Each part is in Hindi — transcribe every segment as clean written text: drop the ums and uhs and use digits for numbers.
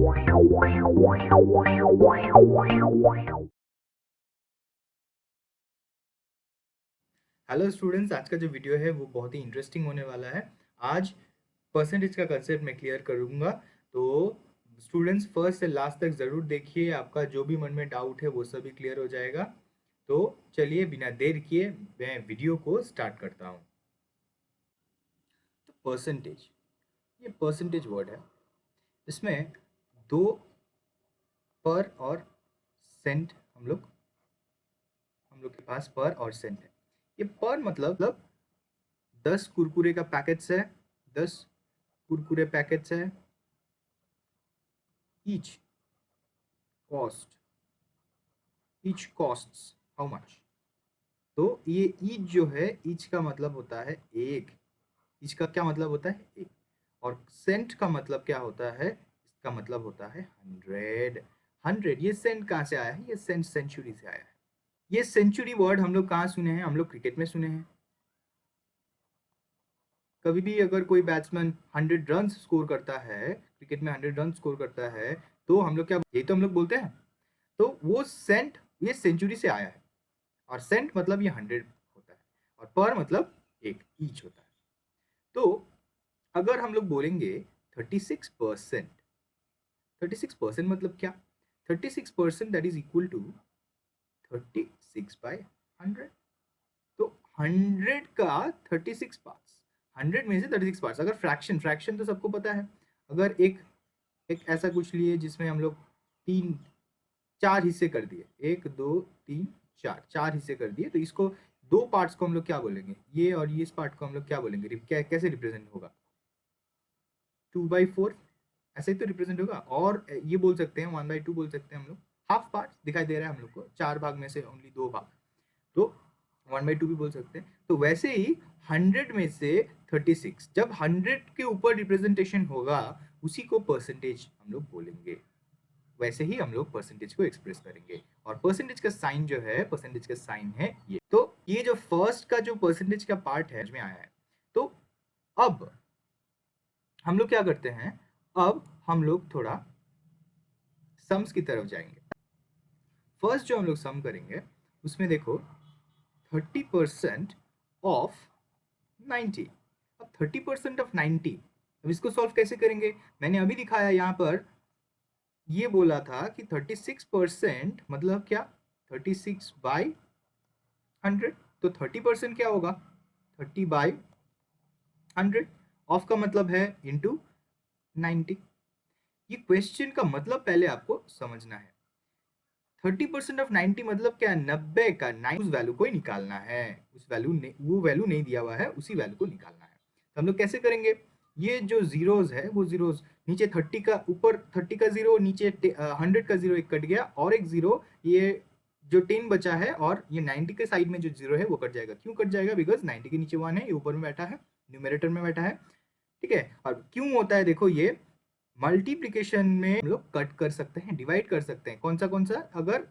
हेलो स्टूडेंट्स, आज का जो वीडियो है वो बहुत ही इंटरेस्टिंग होने वाला है। आज परसेंटेज का कंसेप्ट मैं क्लियर करूंगा, तो स्टूडेंट्स फर्स्ट से लास्ट तक ज़रूर देखिए। आपका जो भी मन में डाउट है वो सभी क्लियर हो जाएगा। तो चलिए बिना देर किए मैं वीडियो को स्टार्ट करता हूँ। तो परसेंटेज, ये परसेंटेज वर्ड है। इसमें दो पर और सेंट हम लोग के पास पर और सेंट है। ये पर मतलब 10 कुरकुरे का पैकेट्स है, 10 कुरकुरे पैकेट्स है। Each cost, each costs how much. तो ये ईच जो है, ईच का मतलब होता है एक। ईच का क्या मतलब होता है? एक। और सेंट का मतलब क्या होता है? इसका मतलब होता है 100। 100 ये सेंट कहाँ से आया है? ये सेंट सेंचुरी से आया है। ये सेंचुरी वर्ड हम लोग कहाँ सुने हैं? हम लोग क्रिकेट में सुने हैं। कभी भी अगर कोई बैट्समैन 100 रन स्कोर करता है, क्रिकेट में 100 रन स्कोर करता है, तो हम लोग क्या, ये तो हम लोग बोलते हैं। तो वो सेंट, ये सेंचुरी से आया है। और सेंट मतलब ये 100 होता है, और पर मतलब एक, ईच होता है। तो अगर हम लोग बोलेंगे 36%, 36% मतलब क्या? 36% दैट इज इक्वल टू 36/100। तो 100 का 36 पार्ट्स, 100 में से 36 पार्ट्स। अगर फ्रैक्शन, फ्रैक्शन तो सबको पता है। अगर एक एक ऐसा कुछ लिए जिसमें हम लोग तीन चार हिस्से कर दिए, एक दो तीन चार, चार हिस्से कर दिए, तो इसको दो पार्ट्स को हम लोग क्या बोलेंगे? ये और ये इस पार्ट को हम लोग क्या बोलेंगे? कैसे रिप्रेजेंट होगा? 2/4 ऐसे ही तो रिप्रेजेंट होगा। और ये बोल सकते हैं 1/2 बोल सकते हैं हम लोग। हाफ पार्ट दिखाई दे रहा है हम लोग को, चार भाग में से ओनली दो भाग, तो 1/2 भी बोल सकते हैं। तो वैसे ही 100 में से 36, जब 100 के ऊपर रिप्रेजेंटेशन होगा उसी को परसेंटेज हम लोग बोलेंगे। वैसे ही हम लोग परसेंटेज को एक्सप्रेस करेंगे। और परसेंटेज का साइन जो है, परसेंटेज का साइन है ये। तो ये जो फर्स्ट का जो परसेंटेज का पार्ट है, में आया है। तो अब हम लोग क्या करते हैं? अब हम लोग थोड़ा सम्स की तरफ जाएंगे। फर्स्ट जो हम लोग सम करेंगे उसमें देखो 30% ऑफ 90। अब 30% ऑफ 90, अब इसको सॉल्व कैसे करेंगे? मैंने अभी दिखाया यहाँ पर, ये बोला था कि 36% मतलब क्या? 36/100। तो 30% क्या होगा? 30/100। ऑफ का मतलब है इंटू 90। ये क्वेश्चन का मतलब पहले आपको समझना है। 30% ऑफ 90 मतलब क्या? 90 का 9, उस वैल्यू को ही निकालना है। उस वैल्यू ने, वो वैल्यू नहीं दिया हुआ है, उसी वैल्यू को निकालना है। तो हम लोग कैसे करेंगे? ये जो जीरोज है वो जीरोज नीचे 30 का, ऊपर 30 का जीरो, नीचे 100 का जीरो एक कट गया, और एक जीरो, ये जो 10 बचा है, और ये 90 के साइड में जो जीरो है वो कट जाएगा। क्यों कट जाएगा? बिकॉज 90 के नीचे 1 है, ये ऊपर में बैठा है, न्यूमरेटर में बैठा है। ठीक है। और क्यों होता है? देखो, ये मल्टीप्लिकेशन में हम लोग कट कर सकते हैं, डिवाइड कर सकते हैं। कौन सा? अगर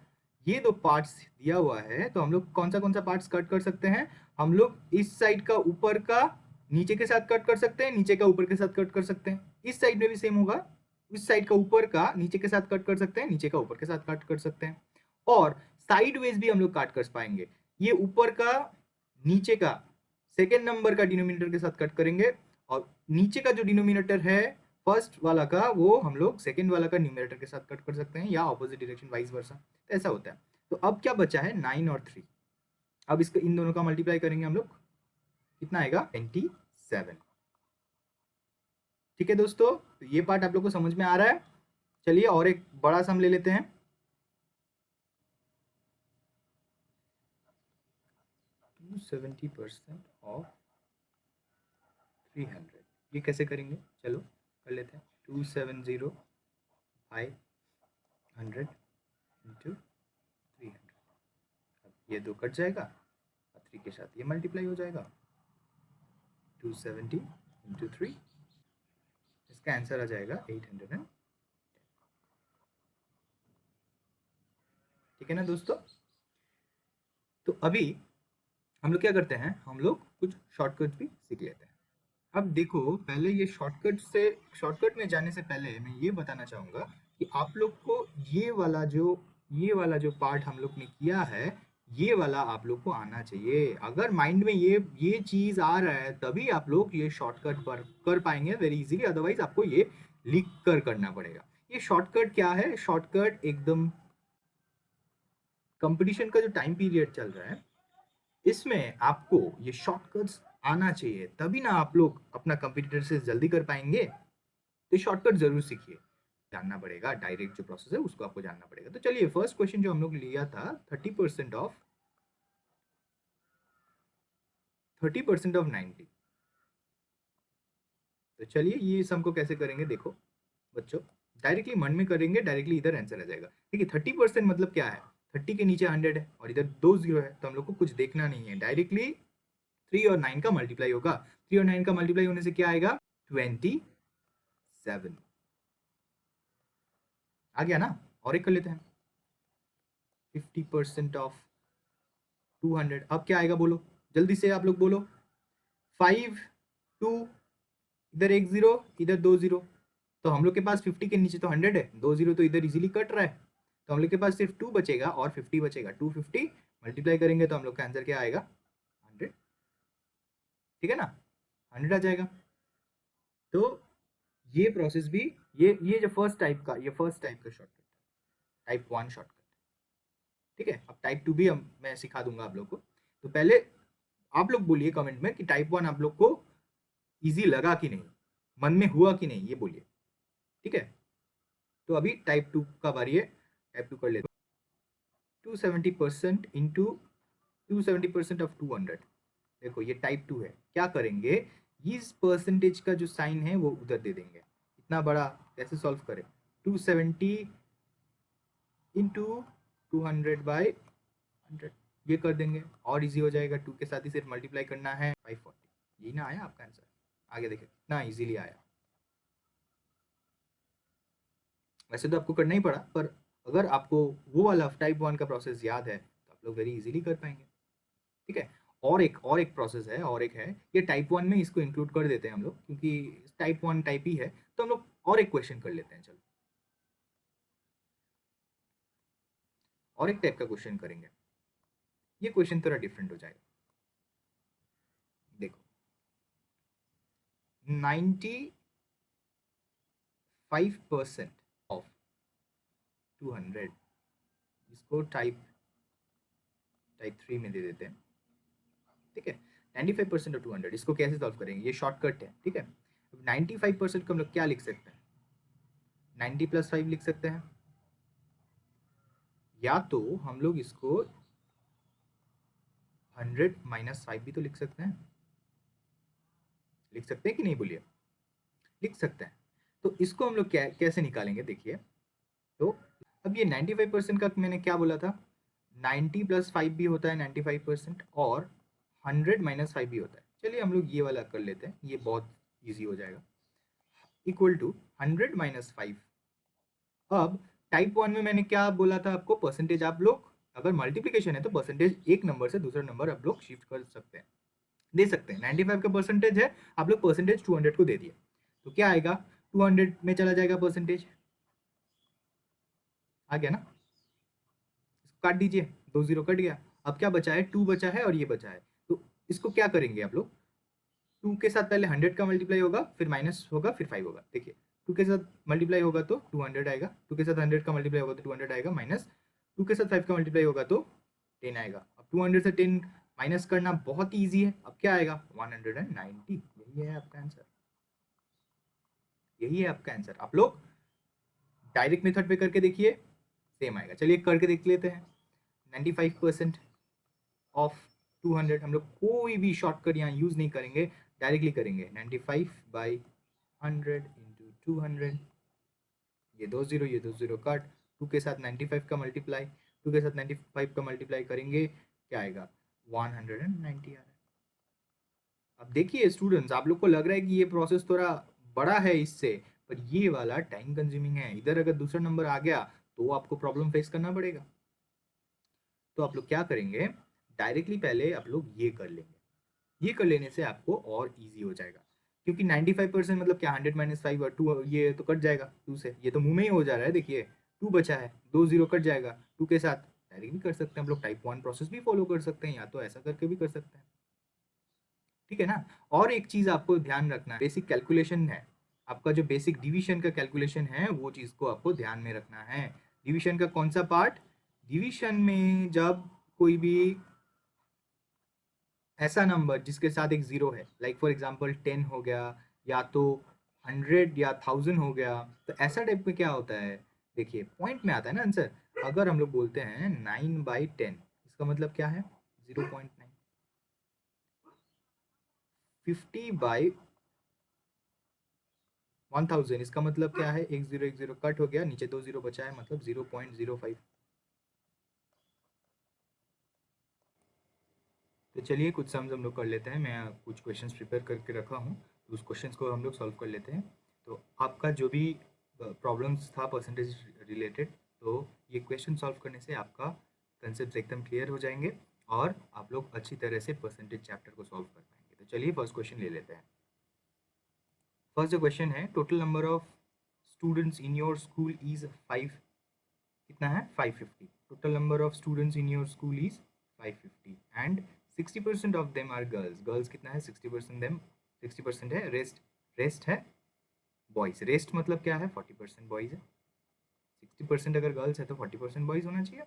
ये दो पार्ट्स दिया हुआ है तो हम लोग कौन सा पार्ट्स कट कर सकते हैं? हम लोग इस साइड का ऊपर का नीचे के साथ कट कर सकते हैं, नीचे का ऊपर के साथ कट कर सकते हैं। इस साइड में भी सेम होगा, इस साइड का ऊपर का नीचे के साथ कट कर सकते हैं, नीचे का ऊपर के साथ कट कर सकते हैं। और साइडवेज भी हम लोग काट कर पाएंगे। ये ऊपर का नीचे का सेकेंड नंबर का डिनोमिनेटर के साथ कट करेंगे, और नीचे का जो डिनोमिनेटर है फर्स्ट वाला का, वो हम लोग सेकेंड वाला का न्यूमरेटर के साथ कट कर सकते हैं, या ऑपोजिट डायरेक्शन वाइस वर्सा। तो ऐसा होता है। तो अब क्या बचा है? 9 और 3। अब इसको, इन दोनों का मल्टीप्लाई करेंगे हम लोग, कितना आएगा? 27। ठीक है दोस्तों, तो ये पार्ट आप लोग को समझ में आ रहा है। चलिए और एक बड़ा सम ले लेते हैं। 270% ऑफ 300, ये कैसे करेंगे? चलो कर लेते हैं। 270/100 इंटू 300। अब ये दो कट जाएगा, और 3 के साथ ये मल्टीप्लाई हो जाएगा। 270 इंटू 3, इसका आंसर आ जाएगा 810। ठीक है ना दोस्तों? तो अभी हम लोग क्या करते हैं? हम लोग कुछ शॉर्टकट भी सीख लेते हैं। अब देखो, पहले ये शॉर्टकट में जाने से पहले मैं ये बताना चाहूंगा कि आप लोग को ये वाला जो पार्ट हम लोग ने किया है, ये वाला आप लोग को आना चाहिए। अगर माइंड में ये चीज आ रहा है तभी आप लोग ये शॉर्टकट पर कर पाएंगे वेरी इजीली, अदरवाइज आपको ये लिख कर करना पड़ेगा। ये शॉर्टकट क्या है? शॉर्टकट एकदम कंपटीशन का जो टाइम पीरियड चल रहा है, इसमें आपको ये शॉर्टकट्स आना चाहिए, तभी ना आप लोग अपना कंपटीटर से जल्दी कर पाएंगे। तो शॉर्टकट जरूर सीखिए, जानना पड़ेगा, डायरेक्ट जो प्रोसेस है उसको आपको जानना पड़ेगा। तो चलिए, फर्स्ट क्वेश्चन जो हम लोग लिया था, 30% ऑफ 90। तो चलिए ये सम को कैसे करेंगे, देखो बच्चों, डायरेक्टली मन में करेंगे, डायरेक्टली इधर आंसर आ जाएगा। ठीक है, 30% मतलब क्या है? 30 के नीचे 100 है और इधर 2 जीरो है, तो हम लोग को कुछ देखना नहीं है, डायरेक्टली 3 और 9 का मल्टीप्लाई होगा। 3 और 9 का मल्टीप्लाई होने से क्या आएगा? 27 आ गया ना। और एक कर लेते हैं, 50% ऑफ 200, अब क्या आएगा बोलो, जल्दी से आप लोग बोलो। 5 2, इधर 1 जीरो, इधर 2 जीरो, तो हम लोग के पास 50 के नीचे तो 100 है, 2 जीरो तो इधर इजीली कट रहा है, तो हम लोग के पास सिर्फ 2 बचेगा और 50 बचेगा। 250 मल्टीप्लाई करेंगे तो हम लोग का आंसर क्या आएगा? 100। ठीक है ना, 100 आ जाएगा। तो ये प्रोसेस भी, ये जो फर्स्ट टाइप का शॉर्टकट, टाइप 1 शॉर्टकट। ठीक है, अब टाइप 2 भी मैं सिखा दूंगा आप लोग को। तो पहले आप लोग बोलिए कमेंट में कि टाइप 1 आप लोग को इजी लगा कि नहीं, मन में हुआ कि नहीं, ये बोलिए। ठीक है, तो अभी टाइप 2 का बारी है। टाइप 2 कर लेते, 270% इंटू 270% ऑफ 200। देखो ये टाइप 2 है, क्या करेंगे, इस परसेंटेज का जो साइन है वो उधर दे देंगे। इतना बड़ा कैसे सॉल्व करें? 270 इंटू 200/100, ये कर देंगे और इजी हो जाएगा। 2 के साथ ही सिर्फ मल्टीप्लाई करना है, 540। यही ना आया आपका आंसर? आगे देखिए कितना इजीली आया। वैसे तो आपको करना ही पड़ा, पर अगर आपको वो वाला टाइप 1 का प्रोसेस याद है तो आप लोग वेरी इजीली कर पाएंगे। ठीक है, और एक प्रोसेस है, और एक है, ये टाइप 1 में इसको इंक्लूड कर देते हैं हम लोग, क्योंकि टाइप 1 टाइप ही है। तो हम लोग और एक क्वेश्चन कर लेते हैं, चलो और एक टाइप का क्वेश्चन करेंगे। ये क्वेश्चन थोड़ा डिफरेंट हो जाएगा। देखो, 95% ऑफ 200, इसको टाइप 3 में दे देते हैं। ठीक है, 95% ऑफ 200, इसको कैसे सॉल्व करेंगे? ये शॉर्टकट है। ठीक है, 95% को हम लोग क्या लिख सकते हैं? 90 + 5 लिख सकते हैं, या तो हम लोग इसको 100 - 5 भी तो लिख सकते हैं। लिख सकते हैं कि नहीं, बोलिए। लिख सकते हैं। तो इसको हम लोग कैसे निकालेंगे, देखिए। तो अब ये 95% का मैंने क्या बोला था, 90 + 5 भी होता है 95%, और 100 - 5 भी होता है। चलिए हम लोग ये वाला कर लेते हैं, ये बहुत ईजी हो जाएगा। Equal to 100 - 5। अब टाइप 1 में मैंने क्या बोला था आपको, परसेंटेज आप लोग अगर मल्टीप्लीकेशन है तो परसेंटेज एक नंबर से दूसरा नंबर आप लोग शिफ्ट कर सकते हैं, दे सकते हैं। 95 का परसेंटेज है, आप लोग परसेंटेज 200 को दे दिए, तो क्या आएगा? 200 में चला जाएगा परसेंटेज, आ गया ना। इसको काट दीजिए, 2 जीरो कट गया। अब क्या बचा है? 2 बचा है और ये बचा है। तो इसको क्या करेंगे आप लोग, 2 के साथ पहले 100 का मल्टीप्लाई होगा, फिर माइनस होगा, फिर 5 होगा। देखिए, 2 के साथ मल्टीप्लाई होगा तो 200 आएगा, 2 के साथ 100 का मल्टीप्लाई होगा तो 200 आएगा, माइनस 2 के साथ 5 का मल्टीप्लाई होगा तो 10 आएगा। अब 200 से 10 माइनस करना बहुत ईजी है। अब क्या आएगा? 190। यही है आपका आंसर, यही है आपका आंसर। आप लोग डायरेक्ट मेथड पे करके देखिए, सेम आएगा। चलिए करके देख लेते हैं। 95% ऑफ 200, हम लोग कोई भी शॉर्टकट यहाँ यूज नहीं करेंगे, डायरेक्टली करेंगे। 95/100 × 200, ये 2 जीरो, ये 2 जीरो कट, 2 के साथ 95 का मल्टीप्लाई, 2 के साथ 95 का मल्टीप्लाई करेंगे, क्या आएगा? 190 आ रहा है। अब देखिए स्टूडेंट्स, आप लोग को लग रहा है कि ये प्रोसेस थोड़ा बड़ा है इससे, पर ये वाला टाइम कंज्यूमिंग है। इधर अगर दूसरा नंबर आ गया तो आपको प्रॉब्लम फेस करना पड़ेगा। तो आप लोग क्या करेंगे, डायरेक्टली पहले आप लोग ये कर लेंगे, ये कर लेने से आपको और इजी हो जाएगा। क्योंकि 95% मतलब क्या, 100 माइनस 5 और 2, ये तो कट जाएगा 2 से, ये तो मुंह में ही हो जा रहा है। देखिए 2 बचा है, 2 0 कट जाएगा 2 के साथ। डायरेक्ट भी कर सकते हैं हम लोग, टाइप 1 प्रोसेस भी फॉलो कर सकते हैं, या तो ऐसा करके भी कर सकते हैं। ठीक है ना। और एक चीज आपको ध्यान रखना है, बेसिक कैलकुलेशन है आपका, जो बेसिक डिवीजन का कैलकुलेशन है वो चीज को आपको ध्यान में रखना है। डिवीजन का कौन सा पार्ट, डिवीजन में जब कोई भी ऐसा नंबर जिसके साथ एक जीरो है, लाइक फॉर एग्जांपल 10 हो गया, या तो 100 या 1000 हो गया, तो ऐसा टाइप में क्या होता है, देखिए पॉइंट में आता है ना आंसर। अगर हम लोग बोलते हैं 9/10, इसका मतलब क्या है 0.9। 50/1000, इसका मतलब क्या है, एक जीरो कट हो गया, नीचे 2 जीरो बचा है, मतलब 0.05। तो चलिए कुछ सम्स हम लोग कर लेते हैं, मैं कुछ क्वेश्चंस प्रिपेयर करके रखा हूँ, तो उस क्वेश्चंस को हम लोग सॉल्व कर लेते हैं। तो आपका जो भी प्रॉब्लम्स था परसेंटेज रिलेटेड, तो ये क्वेश्चन सॉल्व करने से आपका कंसेप्ट एकदम क्लियर हो जाएंगे, और आप लोग अच्छी तरह से परसेंटेज चैप्टर को सॉल्व कर पाएंगे। तो चलिए फर्स्ट क्वेश्चन ले लेते हैं। फर्स्ट जो क्वेश्चन है, total number of students in your school is 5, कितना है 550। Total number of students in your school is 550 and 60% of them are girls. Girls कितना है 60%, देम 60% है, रेस्ट है बॉयज। रेस्ट मतलब क्या है 40% बॉयज है। 60% अगर गर्ल्स है तो 40% बॉयज होना चाहिए,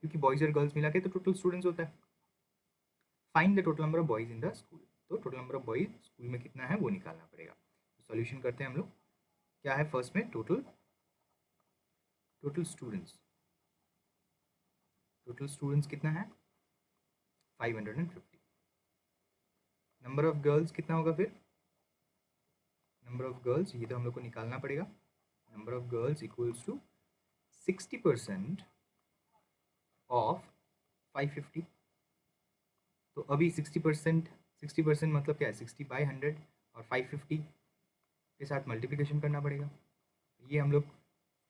क्योंकि बॉयज और गर्ल्स मिला के तो टोटल स्टूडेंट्स होता है। Find the total number of boys in the school. तो total number of boys school में कितना है वो निकालना पड़ेगा। सॉल्यूशन करते हैं हम लोग। क्या है फर्स्ट में, टोटल स्टूडेंट्स, टोटल स्टूडेंट्स कितना है 550। नंबर ऑफ गर्ल्स कितना होगा फिर, नंबर ऑफ गर्ल्स ये तो हम लोग को निकालना पड़ेगा। Number of girls equals to 60% of 550। तो अभी 60% मतलब क्या है 60/100, और 550 के साथ मल्टीप्लिकेशन करना पड़ेगा। ये हम लोग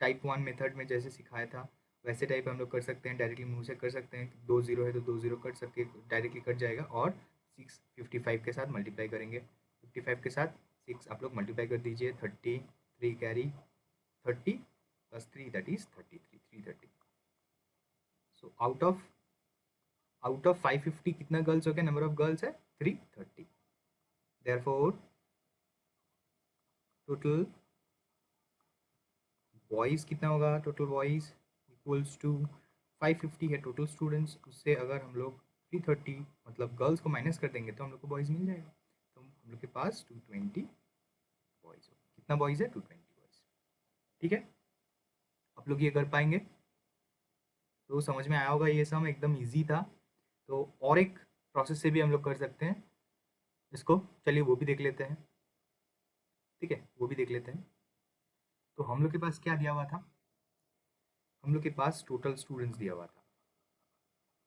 टाइप 1 मेथड में जैसे सिखाया था वैसे टाइप हम लोग कर सकते हैं, डायरेक्टली मुंह से कर सकते हैं। 2 जीरो है तो 2 जीरो कट सकते, डायरेक्टली कट जाएगा, और 655 के साथ मल्टीप्लाई करेंगे। 55 के साथ 6 आप लोग मल्टीप्लाई कर दीजिए, 33 carry, 30 + 3 that is 33, 330। So out of 550 कितना गर्ल्स हो गया, नंबर ऑफ गर्ल्स है 330। देयरफॉर टोटल बॉयज़ कितना होगा, टोटल बॉयज़ इक्वल्स टू 550 है टोटल स्टूडेंट्स, उससे अगर हम लोग 330 मतलब गर्ल्स को माइनस कर देंगे तो हम लोग को बॉयज़ मिल जाएगा। तो हम लोग के पास 220 बॉयज़ हो, कितना बॉयज़ है 220 बॉयज़। ठीक है, आप लोग ये कर पाएंगे, तो समझ में आया होगा, ये सम एकदम ईजी था। तो और एक प्रोसेस से भी हम लोग कर सकते हैं इसको, चलिए वो भी देख लेते हैं। ठीक है, वो भी देख लेते हैं। तो हम लोग के पास क्या दिया हुआ था, हम लोग के पास टोटल स्टूडेंट्स दिया हुआ था,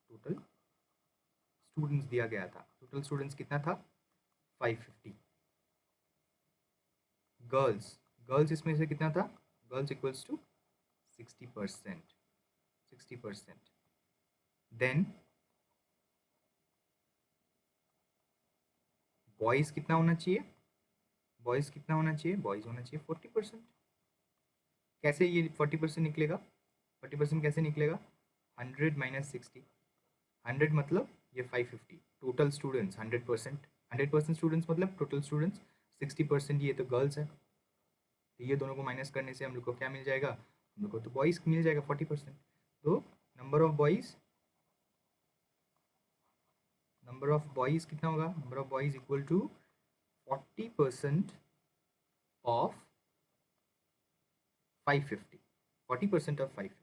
टोटल स्टूडेंट्स दिया गया था। टोटल स्टूडेंट्स कितना था 550। गर्ल्स, गर्ल्स इसमें से कितना था, girls equals to 60%, 60%। Then boys कितना होना चाहिए, बॉयज़ कितना होना चाहिए, बॉयज़ होना चाहिए 40%। कैसे ये 40% निकलेगा, 40% कैसे निकलेगा, 100 - 60, 100 मतलब ये 550, टोटल स्टूडेंट्स 100%, 100% स्टूडेंट्स मतलब टोटल स्टूडेंट्स, 60% ये तो गर्ल्स है, तो ये दोनों को माइनस करने से हम लोग को क्या मिल जाएगा, हम लोग को तो बॉयज़ मिल जाएगा 40%। तो नंबर ऑफ बॉयज़ कितना होगा, number of boys equal to 40% of 550, 40% of 550।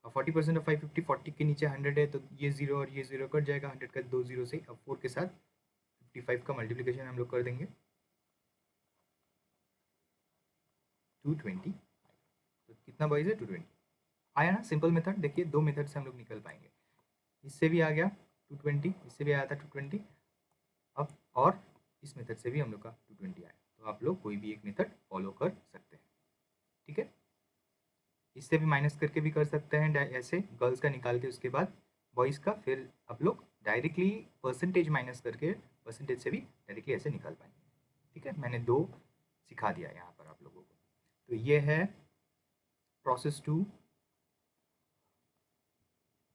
और 40% ऑफ 550, 40 के नीचे 100 है, तो ये जीरो और ये जीरो कट जाएगा, 100 का 2 जीरो से। अब 4 के साथ 55 का मल्टीप्लिकेशन हम लोग कर देंगे, 220। तो कितना बॉयज है 220। आया ना सिंपल मेथड। देखिए दो मेथड से हम लोग निकल पाएंगे, इससे भी आ गया 220, इससे भी आया था 220, अब और इस मेथड से भी हम लोग का 220 आया। तो आप लोग कोई भी एक मेथड फॉलो कर सकते हैं। ठीक है, इससे भी माइनस करके भी कर सकते हैं, ऐसे गर्ल्स का निकाल के उसके बाद बॉयज़ का, फिर आप लोग डायरेक्टली परसेंटेज माइनस करके परसेंटेज से भी डायरेक्टली ऐसे निकाल पाएंगे। ठीक है, मैंने 2 सिखा दिया यहाँ पर आप लोगों को। तो ये है प्रोसेस 2,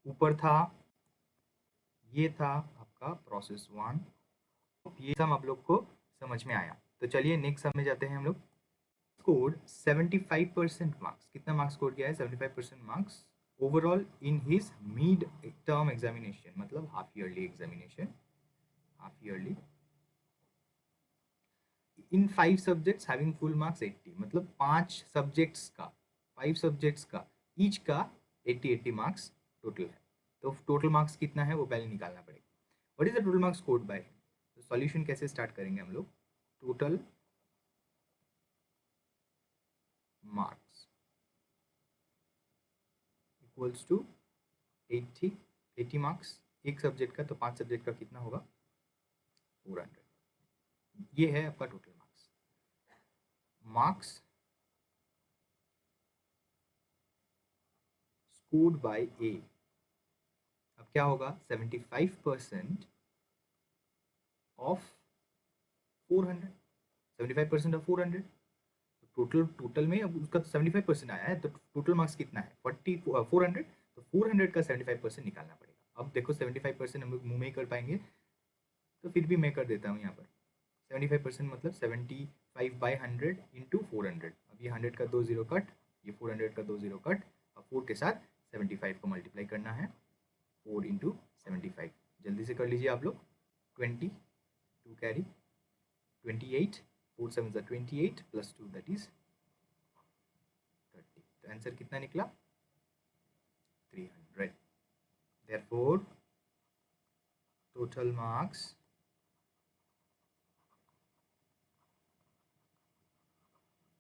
ऊपर था ये था आपका प्रोसेस 1। ये सम आप लोग को समझ में आया। तो चलिए नेक्स्ट सम में जाते हैं हम लोग। स्कोर्ड 75% मार्क्स, कितना मार्क्स स्कोर किया है? 75% marks overall in his mid term examination, मतलब half yearly examination, half yearly in 5 subjects having full marks 80, मतलब 5 सब्जेक्ट्स का, 5 सब्जेक्ट्स का ईच का 80 मार्क्स टोटल है। तो टोटल मार्क्स कितना है वो पहले निकालना पड़ेगा। What is the total marks scored by? तो सॉल्यूशन कैसे स्टार्ट करेंगे हम लोग? Total marks equals to 80, 80 marks एक सब्जेक्ट का, तो 5 सब्जेक्ट का कितना होगा? 400। ये है आपका total marks. Marks scored by A, अब क्या होगा? 75% ऑफ 400, 75% ऑफ 400। टोटल में अब उसका 75% आया है, तो टोटल मार्क्स कितना है? 400। तो 400 का 75% निकालना पड़ेगा। अब देखो 75% हम लोग मुंह में ही कर पाएंगे, तो फिर भी मैं कर देता हूँ यहाँ पर। 75% मतलब 75/100 इंटू 400। अब ये 100 का 2 जीरो कट, ये 400 का 2 जीरो कट, अब 4 के साथ 75 को मल्टीप्लाई करना है। 4 इंटू 75, जल्दी से कर लीजिए आप लोग। 20, 2 कैरी 28, 4 7 28 प्लस 2 दैट इज 30। तो आंसर कितना निकला? 300। Therefore total marks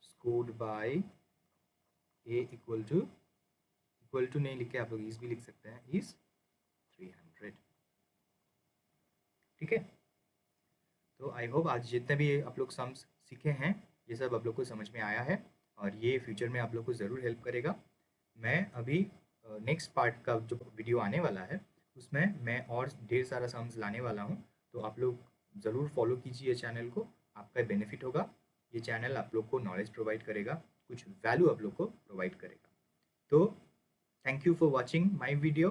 scored by A equal to नहीं लिख के आप लोग इस भी लिख सकते हैं, इज 300। ठीक है, तो आई होप आज जितने भी आप लोग सम्स सीखे हैं ये सब आप लोग को समझ में आया है, और ये फ्यूचर में आप लोग को ज़रूर हेल्प करेगा। मैं अभी नेक्स्ट पार्ट का जो वीडियो आने वाला है उसमें मैं और ढेर सारा सम्स लाने वाला हूँ, तो आप लोग ज़रूर फॉलो कीजिए चैनल को, आपका बेनिफिट होगा। ये चैनल आप लोग को नॉलेज प्रोवाइड करेगा, कुछ वैल्यू आप लोग को प्रोवाइड करेगा। तो thank you for watching my video.